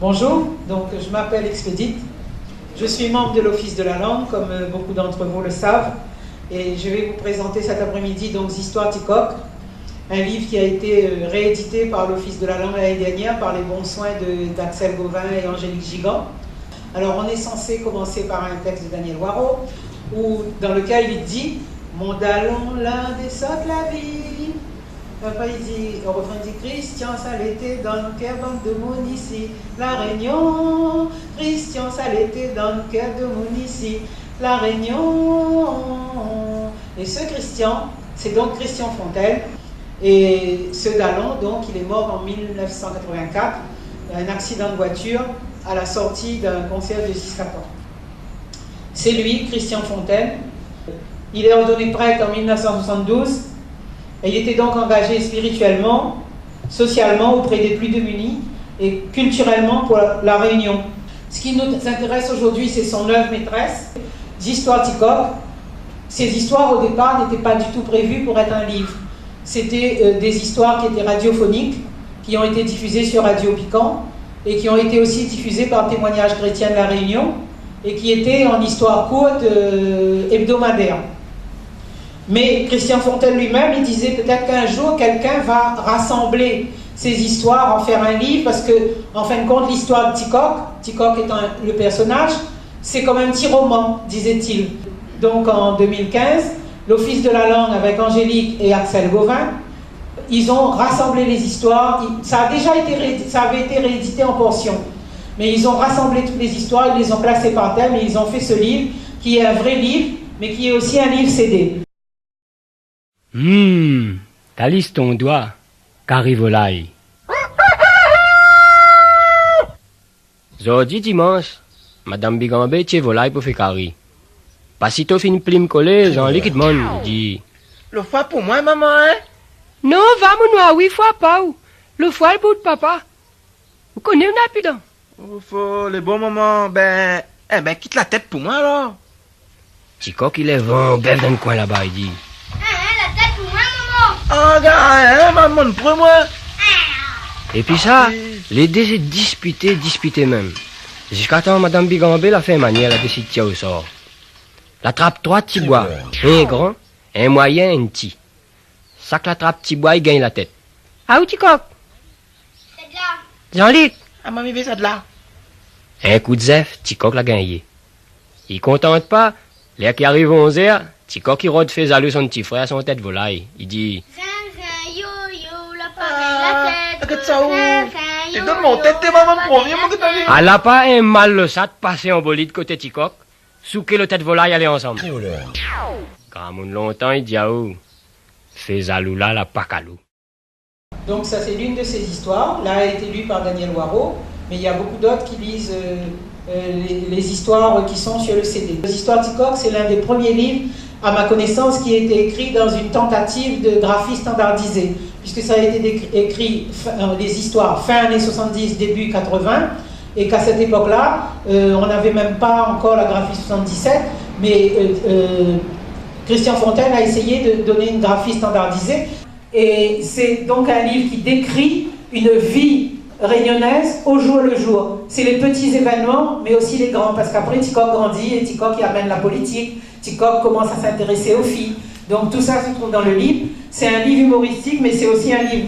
Bonjour, donc je m'appelle Expédite, je suis membre de l'Office de la langue, comme beaucoup d'entre vous le savent, et je vais vous présenter cet après-midi donc Histoires Ticoque, un livre qui a été réédité par l'Office de la langue l'année dernière par les bons soins d'Axel Gauvin et Angélique Gigant. Alors on est censé commencer par un texte de Daniel Waro, dans lequel il dit « Mon dallon, l'un des sautes la vie ». Après il dit, au refrain il dit « Christian, ça l'était dans le cœur de mon ici, la Réunion. Christian, ça l'était dans le cœur de mon ici, la Réunion. » Et ce Christian, c'est donc Christian Fontaine. Et ce dallon, donc, il est mort en 1984, un accident de voiture à la sortie d'un concert de Giscapon. C'est lui, Christian Fontaine. Il est ordonné prêtre en 1972 et il était donc engagé spirituellement, socialement auprès des plus démunis et culturellement pour la Réunion. Ce qui nous intéresse aujourd'hui, c'est son œuvre maîtresse, Histoires Ticoque. Ces histoires, au départ, n'étaient pas du tout prévues pour être un livre. C'était des histoires qui étaient radiophoniques, qui ont été diffusées sur Radio Piquant et qui ont été aussi diffusées par Témoignages chrétiens de la Réunion et qui étaient en histoire courte hebdomadaire. Mais Christian Fontaine lui-même, il disait peut-être qu'un jour, quelqu'un va rassembler ces histoires, en faire un livre, parce que, en fin de compte, l'histoire de Ticoque étant le personnage, c'est comme un petit roman, disait-il. Donc en 2015, l'Office de la langue avec Angélique et Axel Gauvin, ils ont rassemblé les histoires. Ça avait été réédité en portions, mais ils ont rassemblé toutes les histoires, ils les ont classées par thème et ils ont fait ce livre qui est un vrai livre, mais qui est aussi un livre CD. Calisse ton doigt, carivolaille. Zodi dimanche, Madame Bigambé tient volaille pour faire carré. Pas si t'as fini plim coller, j'en liquide mon, il dit. Le foie pour moi, maman, hein? Non, va mon noir, oui, foie pas ou. Le foie, le bout de papa. Vous connaissez un apidon? Faut les bons moments, quitte la tête pour moi, alors. Ticoque, il est vent, bête dans le coin là-bas, il dit. La tête pour moi, maman. Oh, gars, hein, maman, prends-moi. Et puis ça, les deux s'est disputé même. Jusqu'à temps, Madame Bigambé l'a fait manière, elle a décidé de tirer au sort. La trappe 3 petits bois, un grand, un moyen, un petit. Ça que la trappe petit bois, il gagne la tête. Ah, où Ticoque? C'est de là. Jean-Luc. Ah, maman, il ça de là. Un coup de zef, Ticoque l'a gagné. Il contente pas, l'air qui arrive aux 11h, Ticoque il rôde fait salut son petit frère, son tête volaille. Il dit... Yo, la tête. Que ça où? Et donne mon tête, maman, premier, mon que Elle a pas un mal le sat passé en bolide côté Ticoque. Sous que le tête volaille aller ensemble. Quand mon longtemps il dit à où fais aloula la pacalou. Donc ça c'est l'une de ces histoires. Là, elle a été lue par Daniel Waro, mais il y a beaucoup d'autres qui lisent les histoires qui sont sur le CD. Les histoires Ticoque, c'est l'un des premiers livres, à ma connaissance, qui a été écrit dans une tentative de graphie standardisée, puisque ça a été écrit, les histoires, fin années 70, début 80, et qu'à cette époque-là, on n'avait même pas encore la graphie 77, mais Christian Fontaine a essayé de donner une graphie standardisée. Et c'est donc un livre qui décrit une vie réunionnaise au jour le jour. C'est les petits événements, mais aussi les grands, parce qu'après Ticoque grandit et Ticoque y amène la politique, Ticoque commence à s'intéresser aux filles. Donc tout ça se trouve dans le livre. C'est un livre humoristique, mais c'est aussi un livre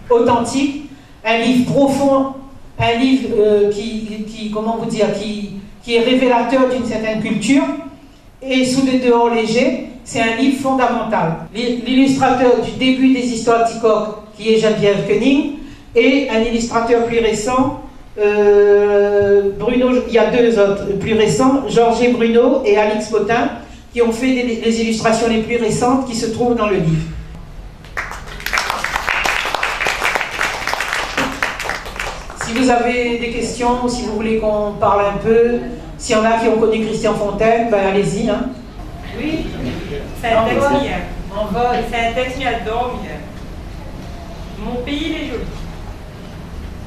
authentique, un livre profond, un livre qui est révélateur d'une certaine culture, et sous des dehors légers, c'est un livre fondamental. L'illustrateur du début des histoires Ticoque, qui est Geneviève Koenig, et un illustrateur plus récent, Bruno, il y a deux autres plus récents, Georges Bruno et Alix Botin, qui ont fait les illustrations les plus récentes qui se trouvent dans le livre. Si vous avez des questions ou si vous voulez qu'on parle un peu, s'il y en a qui ont connu Christian Fontaine, ben allez-y. Hein. Oui, c'est un texte mien. C'est un texte qui adore mien. Mon pays, il est joli.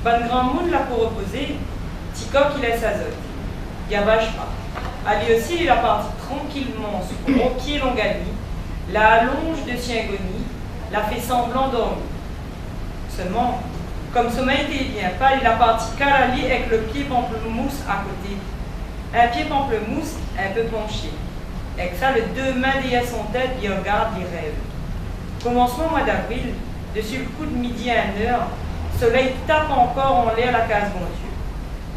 Ban grand monde là pour reposer, Ticoque il est sa zone. Gabage pas. Ali aussi il a parti tranquillement sous gros pied Longali, la allonge de Siengonie, la fait semblant dormir. Seulement, Comme sommeil était bien pâle, il a parti qu'à la lit avec le pied pamplemousse à côté. Un pied pamplemousse un peu penché. Avec ça, les deux mains derrière son tête, il regarde, il rêve. Commencement mois d'avril, dessus le coup de midi à 1h, le soleil tape encore en l'air la case bon Dieu.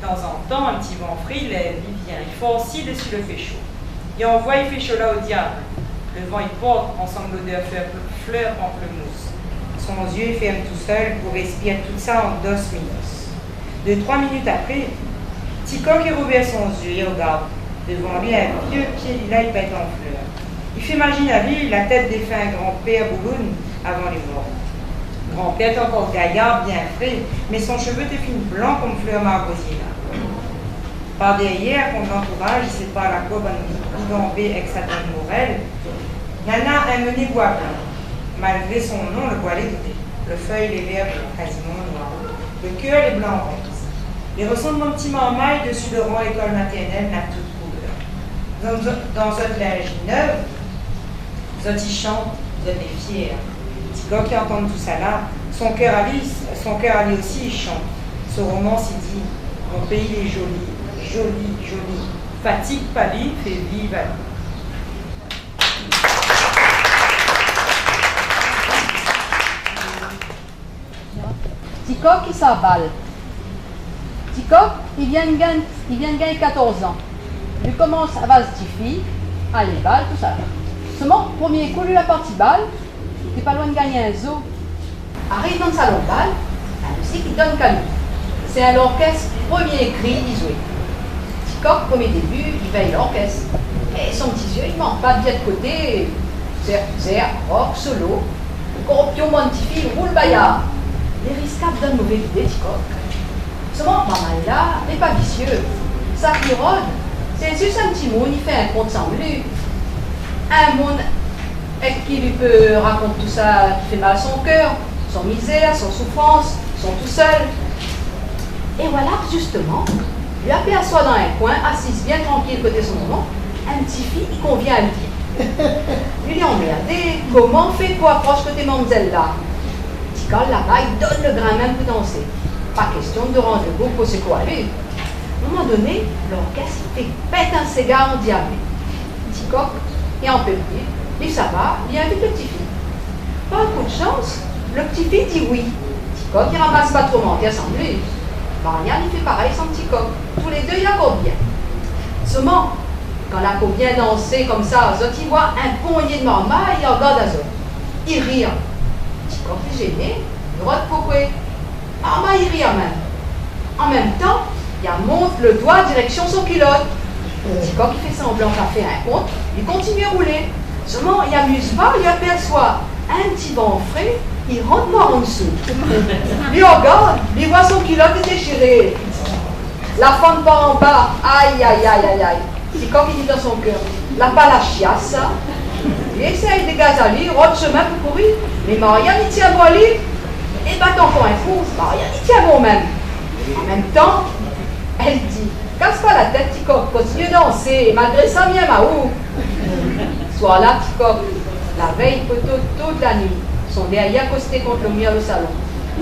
De temps en temps, un petit vent frais, il vient, il fait aussi dessus le fait chaud. Il envoie, il fait chaud là au diable. Le vent, il porte ensemble l'odeur fleur pamplemousse. Son yeux ferme tout seul pour respirer tout ça en dos minos. 2-3 minutes après, Ticoc est rouvert son yeux, il regarde. Devant lui, un vieux pied lilas, il pète en fleurs. Il fait imaginer à lui la tête défunt grand-père Boulogne avant les morts. Grand-père est encore gaillard, bien frais, mais son cheveu était fin blanc comme fleur margosier. Par derrière, contre l'entourage, il sépare la courbe en gambé avec sa tête morelle. Il y en a un mené bois blanc. Malgré son nom, le bois est douté. Le feuille, les verts, quasiment noirs. Le cœur est blanc-rose. Il ressemble mon petit marmaille dessus le rang école maternelle, n'a toute couleur. Dans un linge neuf, Zot y chante, Zot est fier. Petit gars qui entend tout ça là, son cœur à lui aussi, il chante. Ce roman s'y dit, mon pays est joli, joli, joli. Fatigue pâlie, fait vive à lui. Ticoc, il s'emballe. Ticoc, il vient de gagner 14 ans. Il commence à Vastifi, à les balles, tout ça. Seulement, premier coup, lui, la partie balle, il n'est pas loin de gagner un zoo. Arrive dans le salon de balle, la musique, il donne canou. C'est un orchestre, premier cri, il joue. Ticoc, premier début, il veille l'orchestre. Et son petit yeux, il ne manque pas de bien de côté. Zer, rock, solo. Corruption, Montifi, roule baillard. Les risques donnent mauvais idée, Ticoc. Seulement, maman est là, mais pas vicieux. Ça qui rôde, c'est juste un petit monde, il fait un conte sans lui. Un monde avec qui lui peut raconter tout ça qui fait mal à son cœur, son misère, son souffrance, son tout seul. Et voilà, justement, lui aperçoit dans un coin, assise bien tranquille côté son maman, un petit fille qui convient à lui. Lui est emmerdé, comment fait pour approcher côté mademoiselle là? Ticoc là-bas, il donne le grain même pour danser. Pas question de rendre le beau pour c'est quoi lui. À un moment donné, l'orchestre fait pète un cigare endiablé. Ticoc est en peuplier, lui ça va, il invite le petit fille. Pas un coup de chance, le petit fille dit oui. Ticoc il ramasse pas trop mentir sans lui. Marianne il fait pareil sans Ticoc. Tous les deux ils accordent bien. Seulement, quand la peau vient danser comme ça, Zot il voit un poignet de marmaille, il regarde à Zot. Il rit. Ticoc est gêné, il rote pourquoi. Marmaille il rit même. En même temps, il monte le doigt direction son culotte. Ticoc il fait semblant qu'il fait un compte, il continue à rouler. Seulement, il amuse pas, il aperçoit un petit vent frais, il rentre voir en dessous. Lui regarde, il voit son culotte déchiré. La femme part en bas, aïe aïe aïe aïe aïe. Ticoc il dit dans son cœur, la pas la chiasse. Il essaye de gaz à lui, rote chemin pour courir. Mais Marianne il tient bon à lui, et bat encore un coup, Marianne il tient bon même. En même temps, elle dit, casse pas la tête, Ticoc, continue de danser, malgré ça, bien ma où. Soir là, Ticoc, la veille, poteau, toute la nuit, sont derrière accostés contre le mur du salon.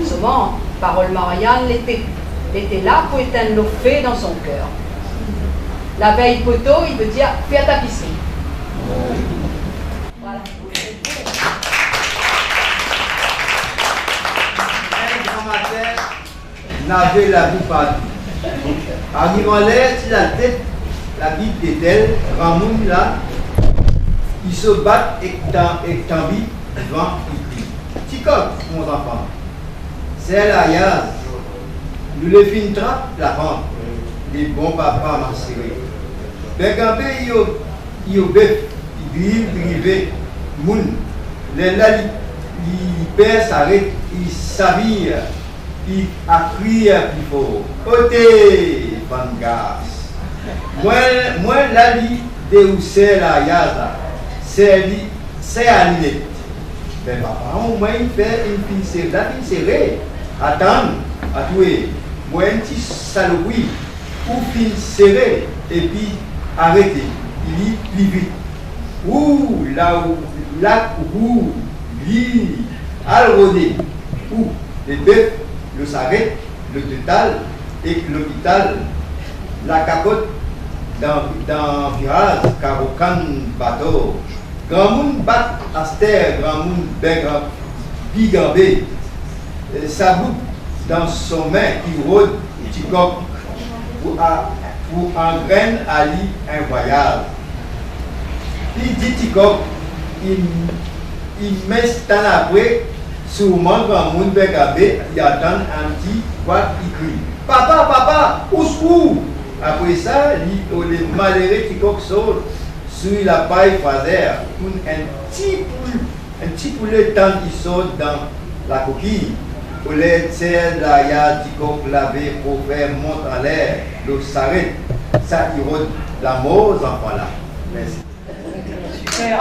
Souvent, parole Marianne l'était là pour éteindre le feu dans son cœur. La veille, poteau, il veut dire, fais à tapisser. Voilà. N'avait la vie partout. Arrivant là, si la tête, la vie d'elle, grand monde là, ils se battent et t'envie devant il crie. Ticoc, mon enfant, c'est la yaz. Nous les fin trappe la pente. Les bons papas m'ont serré. Ben quand il bête, il drive, moun. Les là, il perd s'arrête, il s'habille. Il a crié plus fort. Côté, Bangas. Moi, la vie de où c'est la yaza, c'est à l'île. Ben, papa, au moins, il fait une pince, la pince serrée. Attends, à tuer. Moi, un petit saloperie, ou pince serrée, et puis arrêtez. Il y plus vite. Ouh, là où, lui, à le rôder. Ouh, les bêtes. le s'arrête, le total, et l'hôpital, la capote dans virage, car aucun bateau. Grand monde bat Aster, grand monde bigambé, sa boucle dans son main qui rôde, petit coq, pour engraine Ali un voyage. Il dit petit coq, il met ce temps après, sûrement grand monde bigambé, il attend un petit quoi, il crie. Papa, papa, où est-ce? Après ça, les malheureux qui coq saute sur la paille faser, un petit poulet tant il saute dans la coquille. Au lait de serre, la ya, du coq lavé, pour faire monte en l'air, l'eau s'arrête. Ça, il rôde la mort aux enfants là. Merci. Super.